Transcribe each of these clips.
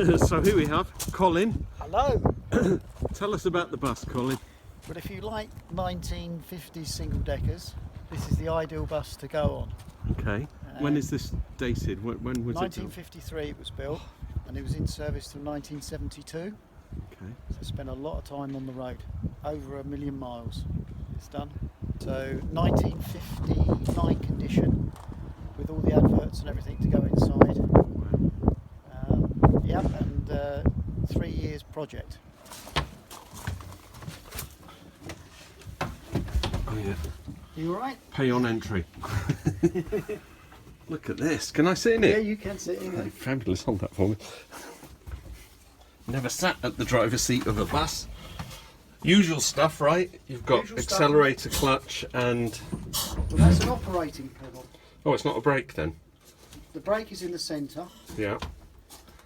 So here we have Colin. Hello. Tell us about the bus, Colin. But if you like 1950s single deckers, this is the ideal bus to go on. Okay. When is this dated? When was 1953 it was built, and it was in service till 1972. Okay. So I spent a lot of time on the road, over 1 million miles it's done. So 1959 condition, with all the adverts and everything to go inside. Wow. Yep, and 3 years project. Oh yeah. You alright? Pay on entry. Look at this. Can I sit in it? Yeah, you can sit in it. Fabulous. Hold that for me. Never sat at the driver's seat of a bus. Usual stuff, right? You've got Usual accelerator, clutch, and... Well, that's an operating pedal. Oh, it's not a brake then? The brake is in the centre, Yeah.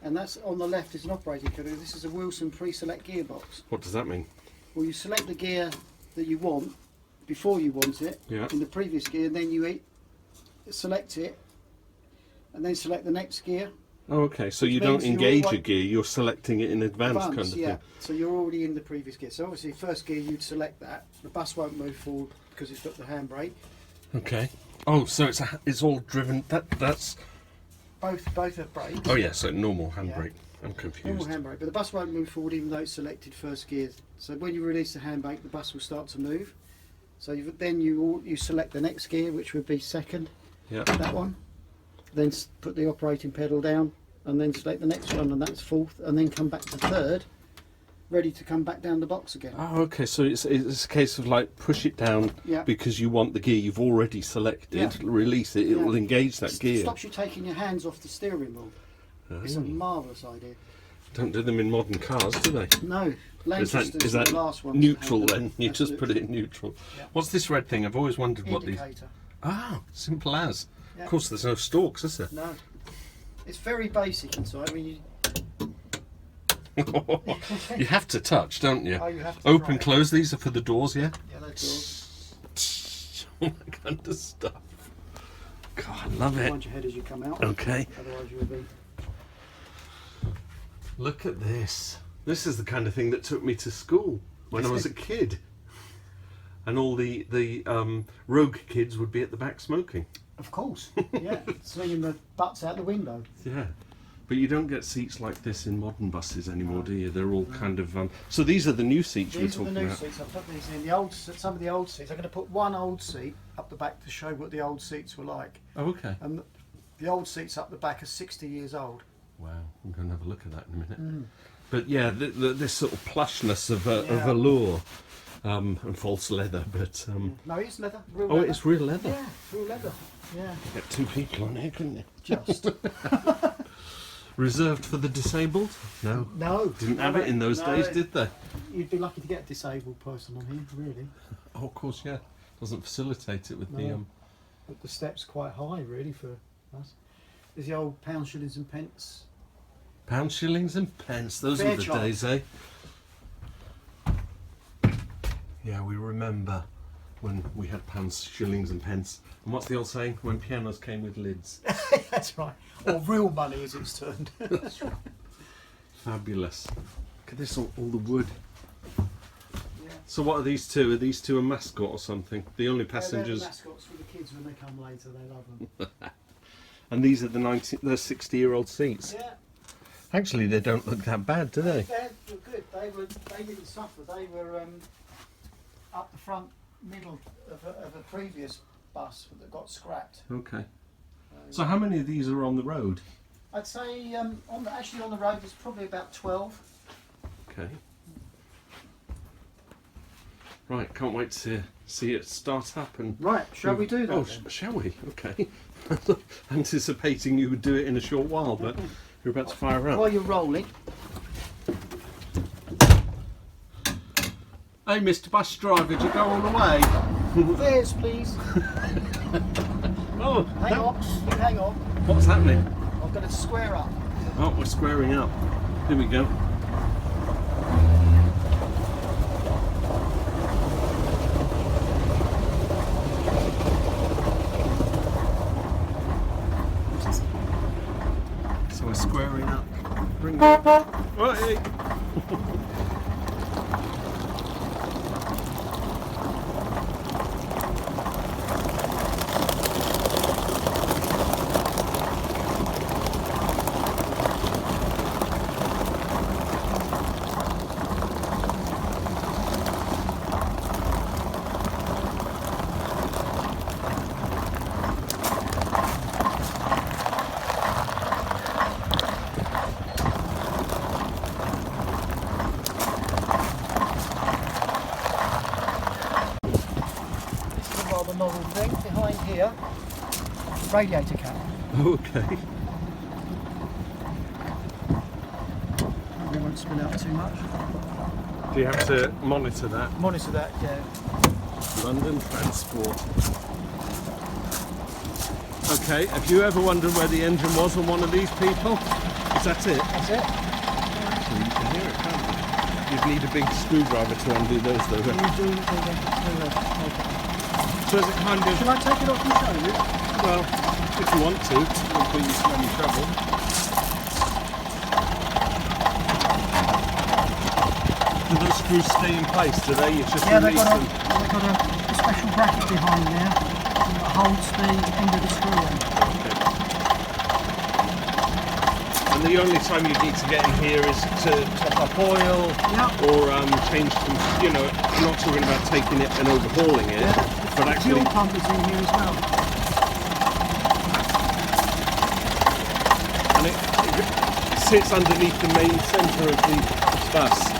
and that's on the left is an operating pedal. This is a Wilson pre-select gearbox. What does that mean? Well, you select the gear that you want before you want it Yeah. in the previous gear, and then you select it, and then select the next gear. Oh, okay. So you Which don't means engage a gear, you're selecting it in advance kind of yeah. thing. So you're already in the previous gear. So obviously, first gear you'd select that. The bus won't move forward because it's got the handbrake. Okay. Oh, so it's all driven. That's. Both are brakes. Oh yeah. So normal handbrake. Yeah. I'm confused. Normal handbrake, but the bus won't move forward even though it's selected first gear. So when you release the handbrake, the bus will start to move. So then you select the next gear, which would be second. Yeah. That one. Then put the operating pedal down, and then select the next one, and that's fourth, and then come back to third, ready to come back down the box again. Oh, okay. So it's a case of like push it down because you want the gear you've already selected. Yeah. Release it. It will engage that gear. Stops you taking your hands off the steering wheel. Oh. It's a marvellous idea. Don't do them in modern cars, do they? No, Lancaster's Is that the last one. neutral then? You That's just put it in neutral. Yeah. What's this red thing? I've always wondered what these. Indicator. Ah, simple as. Yeah. Of course, there's no stalks, is there? No, it's very basic inside. I mean, You have to touch, don't you? oh, you have to Open, try it. close. These are for the doors, yeah. Yeah, that's All that kind of stuff. God, I love it. Mind your head as you come out. Okay. Otherwise, you'll be. Look at this. This is the kind of thing that took me to school when I was a kid. And all the rogue kids would be at the back smoking. Of course. Yeah, swinging the butts out the window. Yeah. But you don't get seats like this in modern buses anymore, do you? They're all kind of... so these are the new seats These we're are the talking new about. seats. I put these in. The old, some of the old seats. I'm going to put one old seat up the back to show what the old seats were like. Oh, okay. And the old seats up the back are 60 years old. Wow, I'm going to have a look at that in a minute. Mm. But yeah, this sort of plushness of velour and false leather, but... No, it's leather. Real oh, leather. it's real leather? Yeah, real leather. Yeah. Get two people on here, couldn't you? Just. Reserved for the disabled? No. No. Didn't have it in those days, did they? You'd be lucky to get a disabled person on here, really. Oh, of course, yeah. Doesn't facilitate it with No. But the step's quite high, really, for us. There's the old pounds, shillings and pence. Pounds, shillings and pence. Those Fair were the chop. days, eh? Yeah, we remember when we had pounds, shillings and pence. And what's the old saying? When pianos came with lids. That's right. Or real money, as it's turned. That's right. Fabulous. Look at this, all the wood. Yeah. So what are these two? Are these two a mascot or something? The only They're passengers... the mascots for the kids when they come later. They love them. And these are the 60-year-old seats. Yeah. Actually, they don't look that bad, do they? They were good. They didn't suffer. They were up the front middle of a previous bus that got scrapped. Okay. So how many of these are on the road? I'd say actually on the road there's probably about 12. Okay. Right, can't wait to see it start up and... Right, shall we do that? Oh, then? shall we? Okay. Anticipating you would do it in a short while, but you're about to fire up. While you're rolling. Hey, Mr. Bus Driver, did you go all the way? Fares, please. Oh, Hang on. Hang on. What's happening? I've got to square up. Oh, we're squaring up. Here we go. So we're squaring up. bring it. Right. Rather novel thing behind here, radiator cap. Okay. Probably won't spill out too much. Do you have to monitor that? Monitor that, yeah. London transport. Okay, have you ever wondered where the engine was on one of these people? Is that it? That's it. So you can hear it, can't you? You'd need a big screwdriver to undo those though. You do okay. So is it kind of... Shall I take it off and show you? Well, if you want to, it won't put you to any trouble. Do those screws stay in place, do they? You just Yeah, they've release got, them? they've got a special bracket behind there that holds the end of the screw in. And the only time you need to get in here is to top up oil or change some, you know, I'm not talking about taking it and overhauling it, but The actually... fuel pump is in here as well. And it sits underneath the main centre of the bus.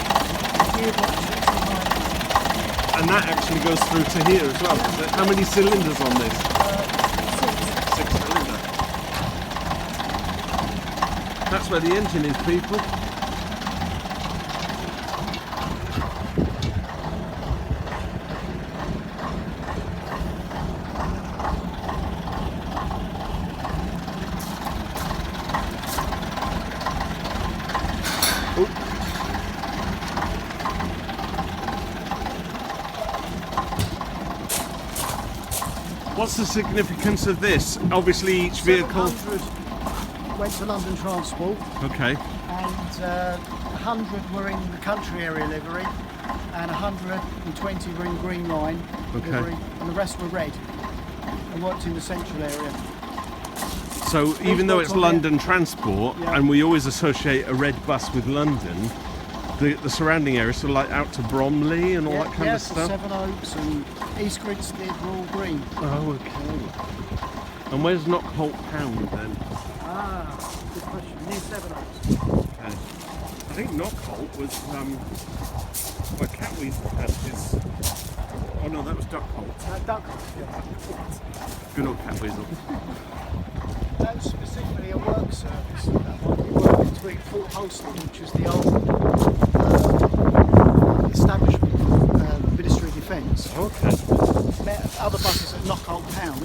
And that actually goes through to here as well. So how many cylinders on this? 6 cylinder. That's where the engine is, people. What's the significance of this? Obviously each vehicle... 700 went to London Transport. Okay. And 100 were in the country area livery, and 120 were in Green Line livery, and the rest were red and worked in the central area. So even though it's London Transport, and we always associate a red bus with London, the surrounding areas, so like out to Bromley and all that kind of stuff? Seven Oaks and East Grinstead were all green. Oh, okay. And where's Knockholt Pound then? Ah, good question. Near Seven Oaks. Okay. I think Knockholt was where Catweasel had his... Oh no, that was Duckholt. Duckholt, yeah. Good old Catweasel. That was specifically a work service. That one. We worked between Fort Holston, which was the old establishment of Ministry of Defence. Okay. Met other buses at Knockholt Pound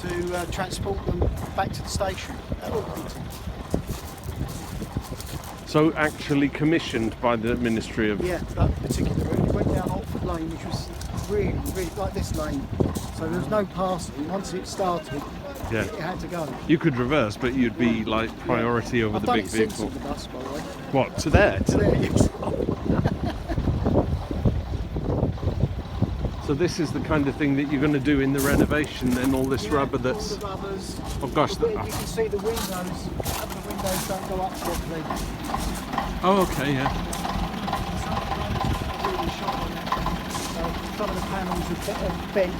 to transport them back to the station at Orpington. So actually commissioned by the Ministry of... Yeah, that particular route. We went down Oxford Lane, which was really, really like this lane. So there was no passing. Once it started, Yeah. it had to go. You could reverse, but you'd be like priority over I've the done big it since vehicle. on the bus, by the way. What, to there? To there, yes. So this is the kind of thing that you're going to do in the renovation, then all this rubber that's... All the rubbers. Oh gosh, You can see the windows. Some of the windows don't go up properly. Oh, okay, yeah. Really short on it. Some of the panels are bent.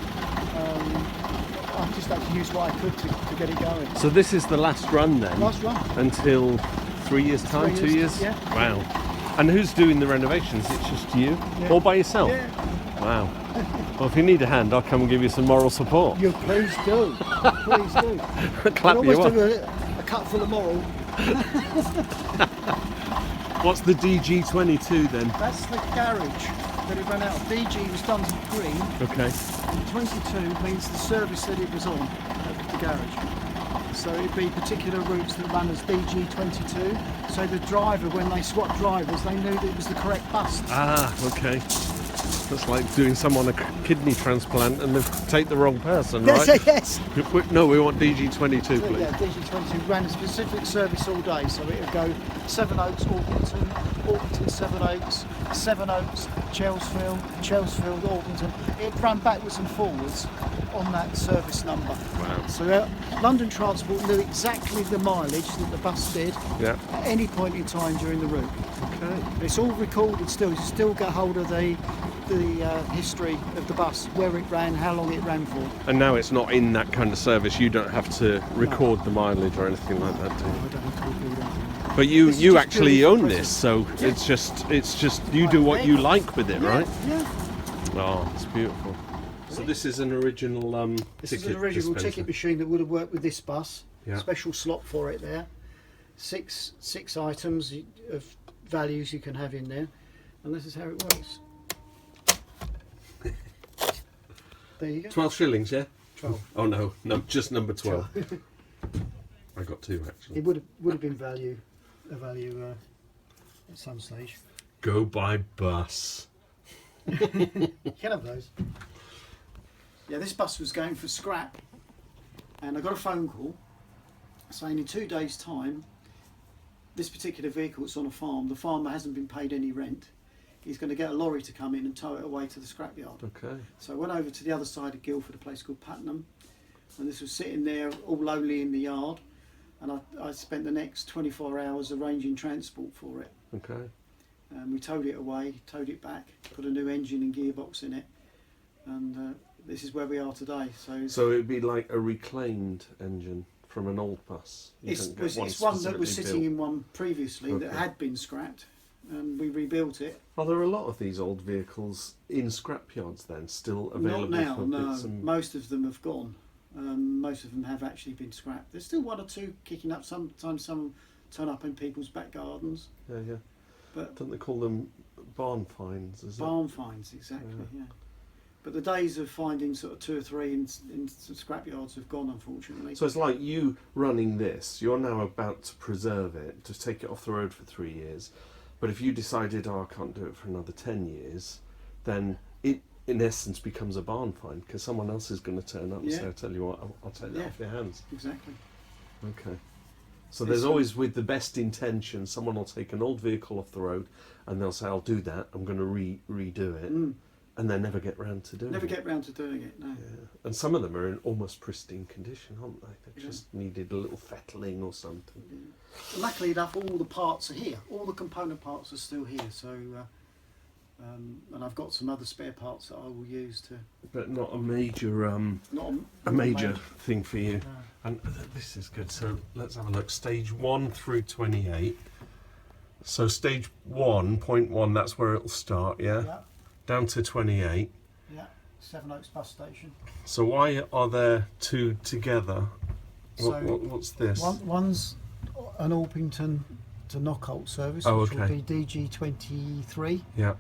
I've just had to use what I could to get it going. So this is the last run then? Last run. Until 3 years time, 3 2 years, years? yeah. Wow. And who's doing the renovations? It's just you? Yeah. All by yourself? Yeah. Wow. Well, if you need a hand, I'll come and give you some moral support. You please do. Please do. Clap We'll you always up. do a cut full of moral. What's the DG22 then? That's the garage that it ran out of. DG was done to green. Okay. And 22 means the service that it was on at the garage. So it'd be particular routes that run as DG22. So the driver, when they swapped drivers, they knew that it was the correct bus. Ah, okay. That's like doing someone a kidney transplant and they take the wrong person, Yes, right? yes. No, we want DG22, please. Yeah, DG22 ran a specific service all day, so it would go Seven Oaks, Orpington, Orpington, Seven Oaks, Chelsfield, Orpington. It ran backwards and forwards on that service number. Wow. So London Transport knew exactly the mileage that the bus did Yeah. at any point in time during the route. Okay. It's all recorded still. You still get hold of the history of the bus, where it ran, how long it ran for. And now it's not in that kind of service. You don't have to record the mileage or anything like that, do you? I don't have to record that. But you This is you just actually purely for own this, so Yeah. it's just you do what you like with it, right? Yeah. Oh, it's beautiful. So this is an original This ticket is an original dispenser. ticket machine that would have worked with this bus. Yeah. Special slot for it there. Six items of values you can have in there, and this is how it works. There you go. 12 shillings, yeah? 12. Oh no, just number 12. I got two actually. It would have been a value at some stage. Go by bus. You can have those. Yeah, this bus was going for scrap, and I got a phone call saying in 2 days' time, this particular vehicle, it's on a farm, the farmer hasn't been paid any rent. He's going to get a lorry to come in and tow it away to the scrapyard. Okay. So I went over to the other side of Guildford, a place called Putnam, and this was sitting there all lonely in the yard, and I spent the next 24 hours arranging transport for it. Okay. We towed it away, towed it back, put a new engine and gearbox in it, and this is where we are today. So it'd be like a reclaimed engine from an old bus. It's one that was sitting in one previously that had been scrapped, and we rebuilt it. Are there a lot of these old vehicles in scrapyards then, still available? Not now, for no. bits and... Most of them have gone. Most of them have actually been scrapped. There's still one or two kicking up. Sometimes some turn up in people's back gardens. Yeah, yeah. But don't they call them barn finds? Barn finds, exactly. Yeah. But the days of finding sort of 2 or 3 in some scrapyards have gone, unfortunately. So it's like you running this. You're now about to preserve it, to take it off the road for 3 years. But if you decided, oh, I can't do it for another 10 years, then it, in essence, becomes a barn find because someone else is going to turn up and say, I'll tell you what, I'll take that off your hands. Exactly. Okay. So there's always, with the best intention, someone will take an old vehicle off the road and they'll say, I'll do that, I'm going to redo it. And they never get round to doing it. Never get round to doing it, no. Yeah. And some of them are in almost pristine condition, aren't they? They just needed a little fettling or something. Yeah. Luckily enough, all the parts are here. All the component parts are still here. So, and I've got some other spare parts that I will use to. But not a major, not a major thing for you. No. And this is good. So let's have a look. Stage 1 through 28. So stage 1.1, that's where it'll start. Yeah. Down to 28. Yeah, Seven Oaks bus station. So why are there two together? So What's this? One's an Orpington to Knockholt service, which will be DG23. Yeah.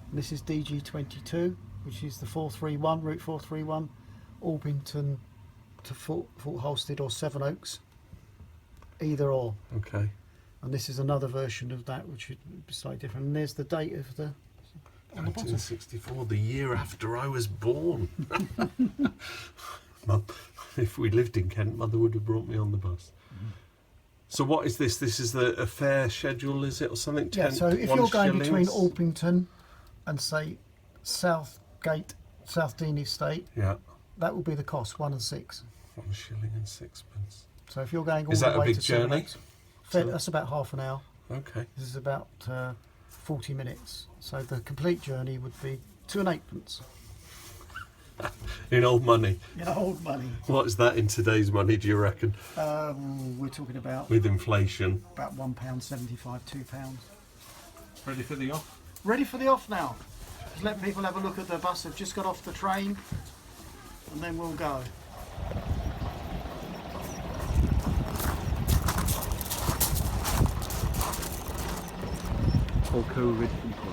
And this is DG22, which is the 431, route 431, Orpington to Fort Halstead or Seven Oaks, either or. Okay. And this is another version of that, which would be slightly different. And there's the date of the. 1964, the year after I was born. Mum, if we lived in Kent, Mother would have brought me on the bus. So what is this? This is a fare schedule, is it, or something? Yeah, so if you're going between Orpington and, say, South Dean Estate, that will be the cost, 1 and 6. 1 shilling and 6pence. So if you're going all is that the way a big to journey? That's about half an hour. Okay. This is about 40 minutes. So the complete journey would be 2 and 8pence. In old money? In old money. What is that in today's money, do you reckon? We're talking about... With inflation? About £1.75, £2. Ready for the off? Ready for the off now. Just let people have a look at the bus. They've just got off the train, and then we'll go. All COVID people.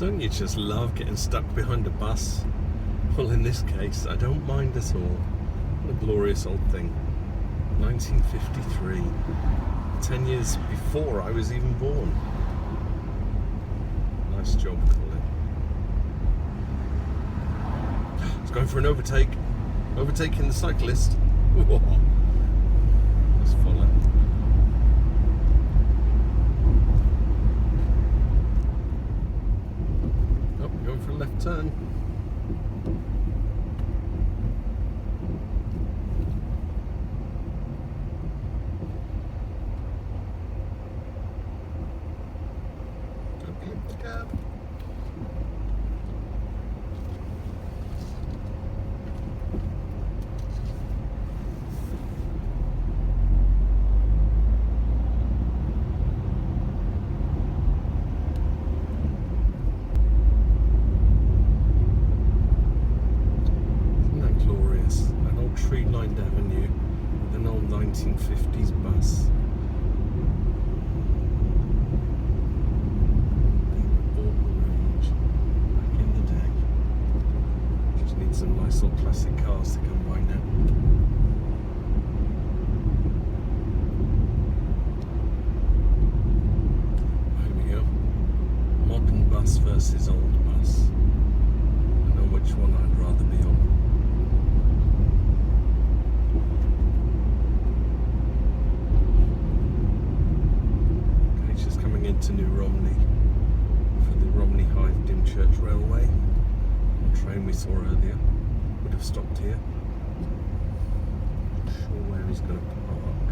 Don't you just love getting stuck behind a bus? Well, in this case, I don't mind at all. What a glorious old thing. 1953. 10 years before I was even born. Nice job, Colin. It's going for an overtake. Overtaking the cyclist. Whoa. Let's follow. Oh, going for a left turn. Don't clip the cab. Tree-lined avenue with an old 1950s bus. All the rage back in the day. Just need some nice old classic cars to come by now. Here we go. Modern bus versus old bus. I know which one I'd rather be on. Into New Romney for the Romney Hythe Dymchurch Railway. The train we saw earlier would have stopped here. Not sure where he's going to park.